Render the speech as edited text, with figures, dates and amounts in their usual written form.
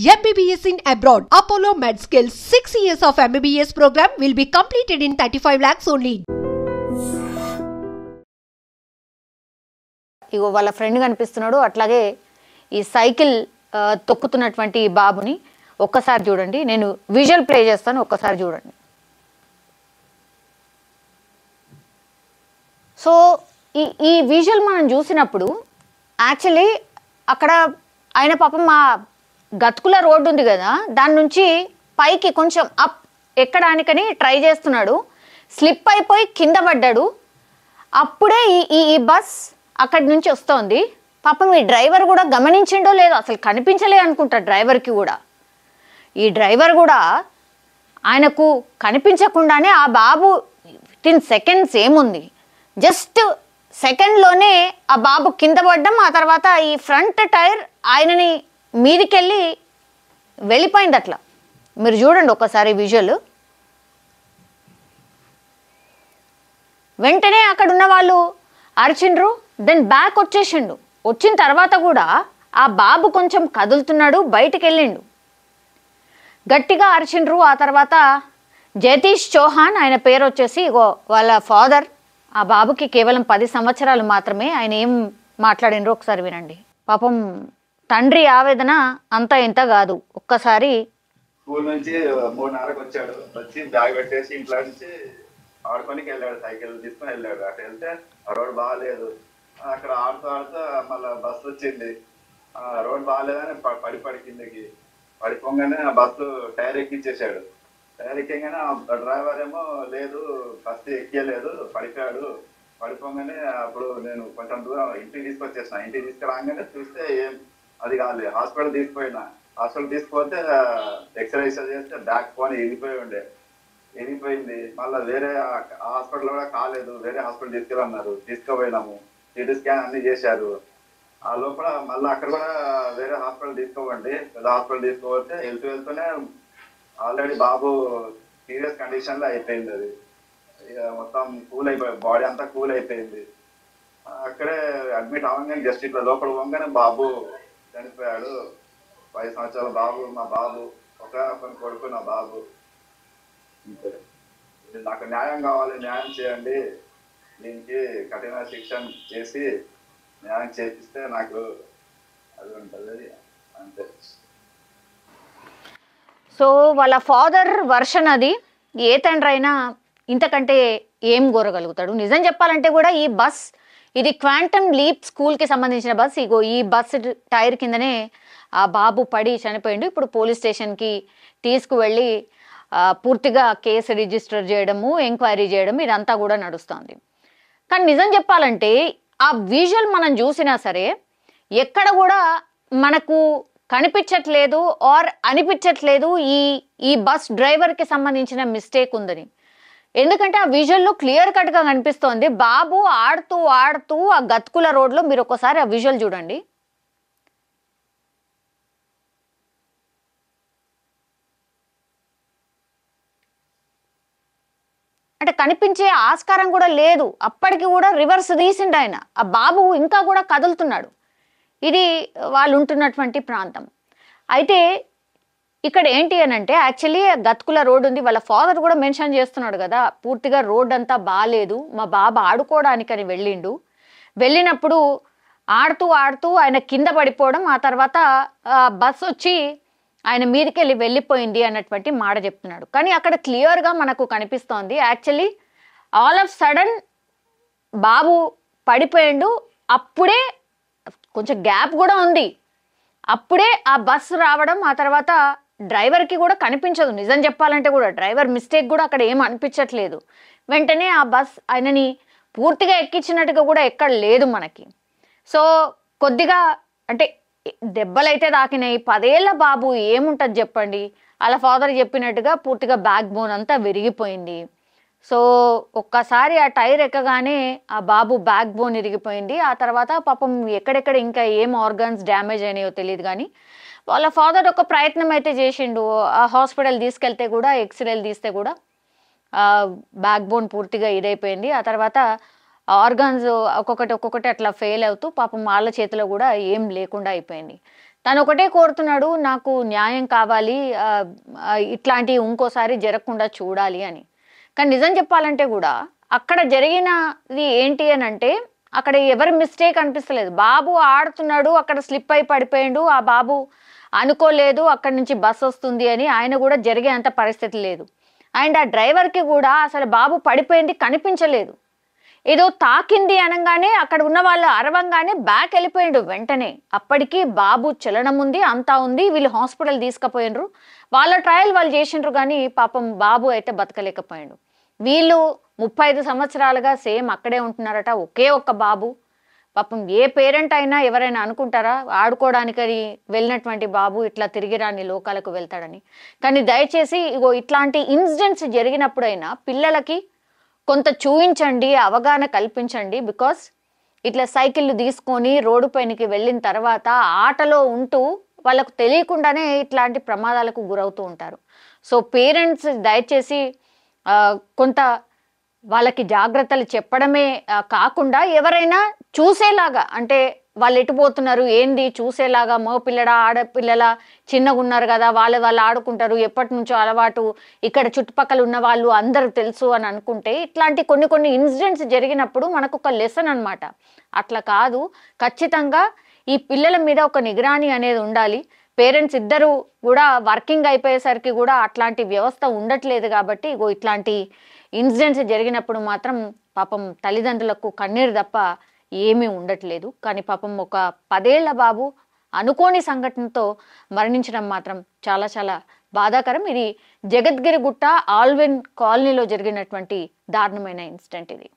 MBBS in abroad. Apollo MedSkill 6 years of MBBS program will be completed in 35 lakhs only. ఇగో వాళ్ళ friend కనిపిస్తున్నాడు. అట్లాగే ఈ cycle తొక్కుతున్నటువంటి బాబుని ఒక్కసారి చూడండి. నేను విజువల్ ప్లే చేస్తాను, ఒక్కసారి చూడండి. సో ఈ విజువల్ మనం చూసినప్పుడు యాక్చువల్లీ అక్కడ ఆయన పాపం మా గతుకుల రోడ్డు ఉంది కదా, దాని నుంచి పైకి కొంచెం అప్ ఎక్కడానికని ట్రై చేస్తున్నాడు. స్లిప్ అయిపోయి కింద పడ్డాడు. అప్పుడే ఈ బస్ అక్కడి నుంచి వస్తోంది. పాపం ఈ డ్రైవర్ కూడా గమనించిండో లేదో, అసలు కనిపించలే అనుకుంటా డ్రైవర్కి కూడా. ఈ డ్రైవర్ కూడా ఆయనకు కనిపించకుండానే ఆ బాబు వితిన్ సెకండ్స్ ఏముంది, జస్ట్ సెకండ్లోనే ఆ బాబు కింద పడ్డం, ఆ తర్వాత ఈ ఫ్రంట్ టైర్ ఆయనని మీదికెళ్ళి వెళ్ళిపోయింది. అట్లా మీరు చూడండి ఒకసారి విజువల్. వెంటనే అక్కడ ఉన్న వాళ్ళు అరిచిండ్రు, దెన్ బ్యాక్ వచ్చేసిండు. వచ్చిన తర్వాత కూడా ఆ బాబు కొంచెం కదులుతున్నాడు, బయటికి వెళ్ళిండు. గట్టిగా అరిచిండ్రు. ఆ తర్వాత జయతీష్ చౌహాన్ ఆయన పేరు వచ్చేసి, వాళ్ళ ఫాదర్, ఆ బాబుకి కేవలం 10 సంవత్సరాలు మాత్రమే. ఆయన ఏం మాట్లాడినరో ఒకసారి వినండి. పాపం తండ్రి ఆవేదన అంతా ఇంత కాదు. ఒక్కసారి స్కూల్ నుంచి 3:30కి వచ్చాడు. వచ్చి బ్యాగ్ పెట్టేసి ఇంట్లో నుంచి ఆడుకోనికి వెళ్ళాడు, సైకిల్ తీసుకొని వెళ్ళాడు. అక్కడ వెళ్తే ఆ రోడ్ బాగాలేదు. అక్కడ ఆడుతూ మళ్ళీ బస్సు వచ్చింది. రోడ్ బాగాలేదని పడి కిందకి పడిపోగానే ఆ బస్సు టైర్ ఎక్కించేసాడు. టైర్ ఎక్కగానే ఆ డ్రైవర్ ఏమో లేదు, బస్సు ఎక్కలేదు, పడిపోయాడు. పడిపోగానే అప్పుడు నేను కొంచెం దూరం ఇంటికి తీసుకొచ్చేసిన. ఇంటికి తీసుకురాగానే చూస్తే ఏం అది కాలేదు. హాస్పిటల్ తీసుకుపోయినా. హాస్పిటల్ తీసుకుపోతే ఎక్స్రే చేస్తే బ్యాక్ పోని వెళ్ళిపోయింది. మళ్ళీ వేరే హాస్పిటల్ కూడా కాలేదు, వేరే హాస్పిటల్ తీసుకెళ్ళన్నారు. తీసుకుపోయినాము, సిటీ స్కాన్ అన్ని చేశారు. ఆ లోపల మళ్ళీ అక్కడ కూడా వేరే హాస్పిటల్ తీసుకోవండి, పెద్ద హాస్పిటల్ తీసుకోపోతే వెళ్తూనే ఆల్రెడీ బాబు సీరియస్ కండిషన్ లో అయిపోయింది. అది మొత్తం కూల్ అయిపోయింది, బాడీ అంతా కూల్ అయిపోయింది. అక్కడే అడ్మిట్ అవ్వగానే జస్ట్ ఇట్లా లోపల పోగానే బాబు చనిపోయాడు. 5 సంవత్సరాల బాబు, మా బాబు, ఒక కొడుకు నా బాబు. నాకు న్యాయం కావాలి, న్యాయం చేయండి. దీనికి కఠిన శిక్ష చేసి న్యాయం చేపిస్తే నాకు అది ఉంటుంది అంతే. సో వాళ్ళ ఫాదర్ వర్షన్ అది. ఏ తండ్రి అయినా ఇంతకంటే ఏం కోరగలుగుతాడు? నిజం చెప్పాలంటే కూడా ఈ బస్, ఇది క్వాంటమ్ లీప్ స్కూల్కి సంబంధించిన బస్. ఇగో ఈ బస్ టైర్ కిందనే ఆ బాబు పడి చనిపోయిండు. ఇప్పుడు పోలీస్ స్టేషన్కి తీసుకువెళ్ళి పూర్తిగా కేసు రిజిస్టర్ చేయడము, ఎంక్వైరీ చేయడం, ఇదంతా కూడా నడుస్తుంది. కానీ నిజం చెప్పాలంటే ఆ విజువల్ మనం చూసినా సరే ఎక్కడ కూడా మనకు కనిపించట్లేదు ఆర్ అనిపించట్లేదు ఈ బస్ డ్రైవర్కి సంబంధించిన మిస్టేక్ ఉందని. ఎందుకంటే ఆ విజువల్లో క్లియర్ కట్గా కనిపిస్తోంది. బాబు ఆడుతూ ఆ గతుకుల రోడ్లో, మీరు ఒకసారి ఆ విజువల్ చూడండి. అంటే కనిపించే ఆస్కారం కూడా లేదు. అప్పటికి కూడా రివర్స్ తీసిండు ఆయన. ఆ బాబు ఇంకా కూడా కదులుతున్నాడు. ఇది వాళ్ళు ఉంటున్నటువంటి ప్రాంతం. అయితే ఇక్కడ ఏంటి అని అంటే యాక్చువల్లీ గతుకుల రోడ్ ఉంది. వాళ్ళ ఫాదర్ కూడా మెన్షన్ చేస్తున్నాడు కదా, పూర్తిగా రోడ్ అంతా బాగాలేదు, మా బాబు ఆడుకోవడానికని వెళ్ళినప్పుడు ఆడుతూ ఆయన కింద పడిపోవడం, ఆ తర్వాత బస్ వచ్చి ఆయన మీదకి వెళ్ళిపోయింది అన్నటువంటి మాట చెప్తున్నాడు. కానీ అక్కడ క్లియర్గా మనకు కనిపిస్తోంది యాక్చువల్లీ ఆల్ ఆఫ్ సడన్ బాబు పడిపోయిండు. అప్పుడే కొంచెం గ్యాప్ కూడా ఉంది. అప్పుడే ఆ బస్సు రావడం, ఆ తర్వాత డ్రైవర్కి కూడా కనిపించదు. నిజం చెప్పాలంటే కూడా డ్రైవర్ మిస్టేక్ కూడా అక్కడ ఏం అనిపించట్లేదు. వెంటనే ఆ బస్ ఆయనని పూర్తిగా ఎక్కించినట్టుగా కూడా ఎక్కడ లేదు మనకి. సో కొద్దిగా అంటే దెబ్బలైతే తాకినాయి. 10 ఏళ్ల బాబు ఏముంటుంది చెప్పండి. అలా ఫాదర్ చెప్పినట్టుగా పూర్తిగా బ్యాక్ బోన్ అంతా విరిగిపోయింది. సో ఒక్కసారి ఆ టైర్ ఎక్కగానే ఆ బాబు బ్యాక్ బోన్ ఇరిగిపోయింది. ఆ తర్వాత పాపం ఎక్కడెక్కడ ఇంకా ఏం ఆర్గాన్స్ డ్యామేజ్ అయినాయో తెలియదు. కానీ వాళ్ళ ఫాదర్ ఒక ప్రయత్నం అయితే చేసిండు. ఆ హాస్పిటల్ తీసుకెళ్తే కూడా ఎక్స్రేలు తీస్తే కూడా బ్యాక్ బోన్ పూర్తిగా ఇదైపోయింది. ఆ తర్వాత ఆర్గాన్స్ ఒక్కొక్కటి అట్లా ఫెయిల్ అవుతూ పాపం వాళ్ళ చేతిలో కూడా ఏం లేకుండా అయిపోయింది. తను ఒకటే కోరుతున్నాడు, నాకు న్యాయం కావాలి, ఇట్లాంటివి ఇంకోసారి జరగకుండా చూడాలి అని. కానీ నిజం చెప్పాలంటే కూడా అక్కడ జరిగినది ఏంటి అని అంటే అక్కడ ఎవరి మిస్టేక్ అనిపిస్తలేదు. బాబు ఆడుతున్నాడు, అక్కడ స్లిప్ అయి పడిపోయాడు, ఆ బాబు అనుకోలేదు అక్కడి నుంచి బస్ వస్తుంది అని, ఆయన కూడా జరిగే అంత పరిస్థితి లేదు. అండ్ ఆ డ్రైవర్కి కూడా అసలు బాబు పడిపోయింది కనిపించలేదు. ఏదో తాకింది అనగానే అక్కడ ఉన్న వాళ్ళు అరవంగానే బ్యాక్ వెళ్ళిపోయాడు వెంటనే. అప్పటికి బాబు చలనం ఉంది, అంతా ఉంది. వీళ్ళు హాస్పిటల్ తీసుకుపోయినరు, వాళ్ళ ట్రయల్ వాళ్ళు చేసిండ్రు, కానీ పాపం బాబు అయితే బతకలేకపోయాడు. వీళ్ళు 35 సంవత్సరాలుగా సేమ్ అక్కడే ఉంటున్నారట, ఒకే ఒక్క బాబు. పాపం ఏ పేరెంట్ అయినా ఎవరైనా అనుకుంటారా ఆడుకోవడానికని వెళ్ళినటువంటి బాబు ఇట్లా తిరిగి రాని లోకాలకు వెళ్తాడని. కానీ దయచేసి ఇగో ఇట్లాంటి ఇన్సిడెంట్స్ జరిగినప్పుడైనా పిల్లలకి కొంత చూయించండి, అవగాహన కల్పించండి. బికాస్ ఇట్లా సైకిళ్ళు తీసుకొని రోడ్డు పైనకి వెళ్ళిన తర్వాత ఆటలో ఉంటూ వాళ్ళకు తెలియకుండానే ఇట్లాంటి ప్రమాదాలకు గురవుతూ ఉంటారు. సో పేరెంట్స్ దయచేసి కొంత వాళ్ళకి జాగ్రత్తలు చెప్పడమే కాకుండా ఎవరైనా చూసేలాగా, అంటే వాళ్ళు ఎటుపోతున్నారు ఏంది చూసేలాగా, మగపిల్లడా ఆడపిల్లల చిన్నగా ఉన్నారు కదా, వాళ్ళు ఆడుకుంటారు, ఎప్పటి నుంచో అలవాటు, ఇక్కడ చుట్టుపక్కల ఉన్న వాళ్ళు అందరూ తెలుసు అని అనుకుంటే ఇట్లాంటి కొన్ని ఇన్సిడెంట్స్ జరిగినప్పుడు మనకు ఒక లెసన్ అనమాట. అట్లా కాదు, ఖచ్చితంగా ఈ పిల్లల మీద ఒక నిగరాని అనేది ఉండాలి. పేరెంట్స్ ఇద్దరు కూడా వర్కింగ్ అయిపోయేసరికి కూడా అట్లాంటి వ్యవస్థ ఉండట్లేదు. కాబట్టి ఇగో ఇట్లాంటి ఇన్సిడెంట్స్ జరిగినప్పుడు మాత్రం పాపం తల్లిదండ్రులకు కన్నీరు తప్ప ఏమీ ఉండట్లేదు. కానీ పాపం ఒక 10 ఏళ్ల బాబు అనుకోని సంఘటనతో మరణించడం మాత్రం చాలా చాలా బాధాకరం. ఇది జగద్గిరిగుట్ట ఆల్విన్ కాలనీలో జరిగినటువంటి దారుణమైన ఇన్సిడెంట్ ఇది.